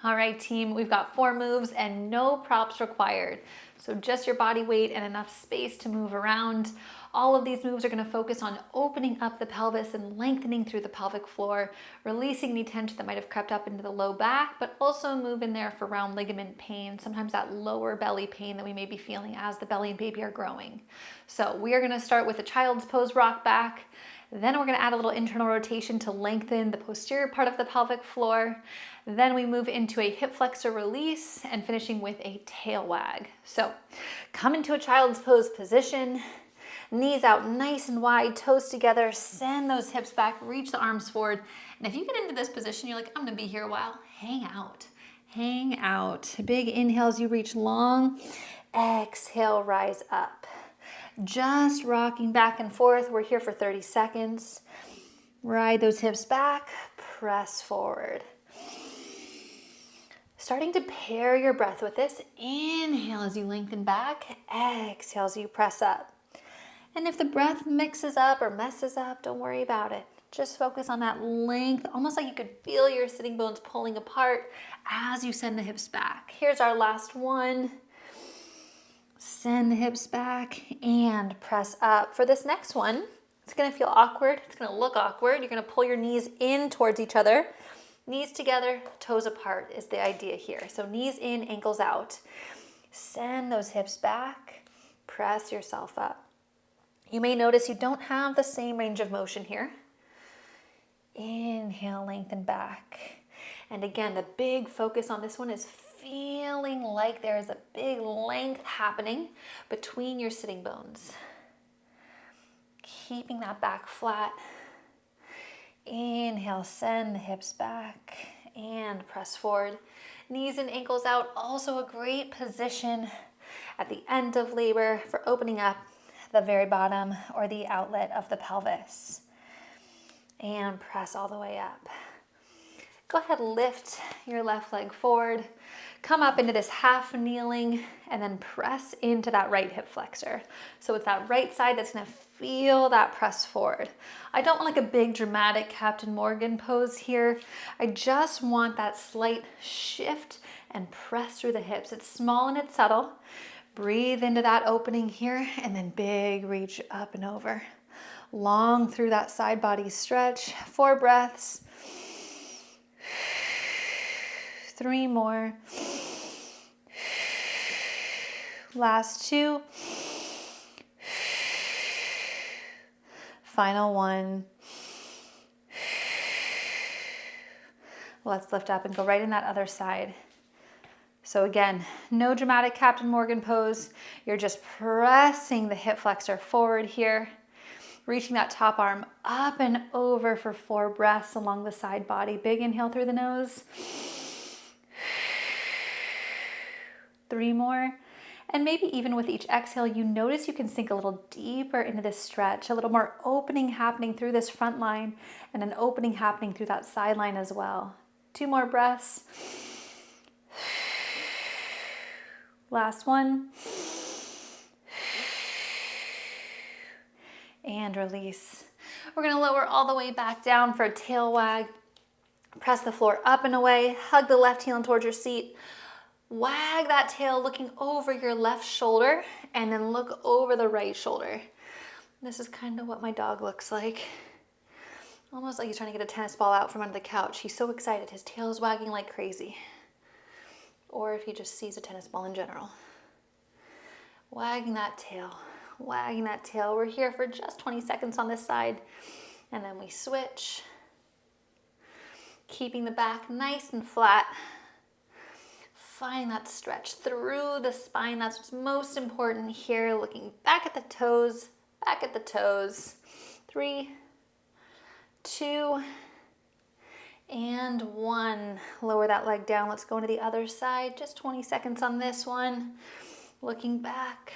All right, team, we've got 4 moves and no props required. So just your body weight and enough space to move around. All of these moves are going to focus on opening up the pelvis and lengthening through the pelvic floor, releasing any tension that might have crept up into the low back, but also move in there for round ligament pain, sometimes that lower belly pain that we may be feeling as the belly and baby are growing. So we are going to start with a child's pose rock back. Then we're going to add a little internal rotation to lengthen the posterior part of the pelvic floor. Then we move into a hip flexor release and finishing with a tail wag. So come into a child's pose position, knees out nice and wide, toes together, send those hips back, reach the arms forward. And if you get into this position, you're like, I'm going to be here a while, hang out. Hang out. Big inhales, you reach long. Exhale, rise up. Just rocking back and forth. We're here for 30 seconds. Ride those hips back, press forward. Starting to pair your breath with this. Inhale as you lengthen back, exhale as you press up. And if the breath mixes up or messes up, don't worry about it. Just focus on that length, almost like you could feel your sitting bones pulling apart as you send the hips back. Here's our last one. Send the hips back and press up. For this next one, it's gonna feel awkward. It's gonna look awkward. You're gonna pull your knees in towards each other. Knees together, toes apart is the idea here. So knees in, ankles out. Send those hips back, press yourself up. You may notice you don't have the same range of motion here. Inhale, lengthen back. And again, the big focus on this one is feeling like there is a big length happening between your sitting bones. Keeping that back flat. Inhale, send the hips back and press forward. Knees and ankles out, also a great position at the end of labor for opening up the very bottom or the outlet of the pelvis. And press all the way up. Go ahead, lift your left leg forward. Come up into this half kneeling and then press into that right hip flexor. So with that right side, that's gonna feel that press forward. I don't want like a big dramatic Captain Morgan pose here. I just want that slight shift and press through the hips. It's small and it's subtle. Breathe into that opening here and then big reach up and over. Long through that side body stretch. 4 breaths. 3 more. Last 2. Final 1. Let's lift up and go right in that other side. So again, no dramatic Captain Morgan pose. You're just pressing the hip flexor forward here. Reaching that top arm up and over for 4 breaths along the side body. Big inhale through the nose. 3 more. And maybe even with each exhale, you notice you can sink a little deeper into this stretch, a little more opening happening through this front line and an opening happening through that side line as well. 2 more breaths. Last one. And release. We're gonna lower all the way back down for a tail wag. Press the floor up and away. Hug the left heel in towards your seat. Wag that tail looking over your left shoulder and then look over the right shoulder. This is kind of what my dog looks like. Almost like he's trying to get a tennis ball out from under the couch. He's so excited. His tail is wagging like crazy. Or if he just sees a tennis ball in general. Wagging that tail. Wagging that tail. We're here for just 20 seconds on this side. And then we switch. Keeping the back nice and flat. Find that stretch through the spine. That's what's most important here. Looking back at the toes. Back at the toes. 3, 2, and 1. Lower that leg down. Let's go into the other side. Just 20 seconds on this one. Looking back.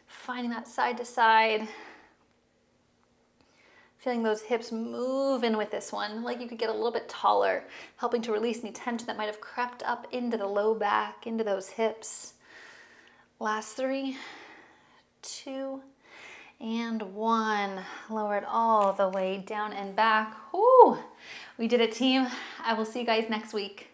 Finding that side to side. Feeling those hips move in with this one, like you could get a little bit taller, helping to release any tension that might have crept up into the low back, into those hips. Last 3, 2, And 1. Lower it all the way down and back. Whoo! We did it, team. I will see you guys next week.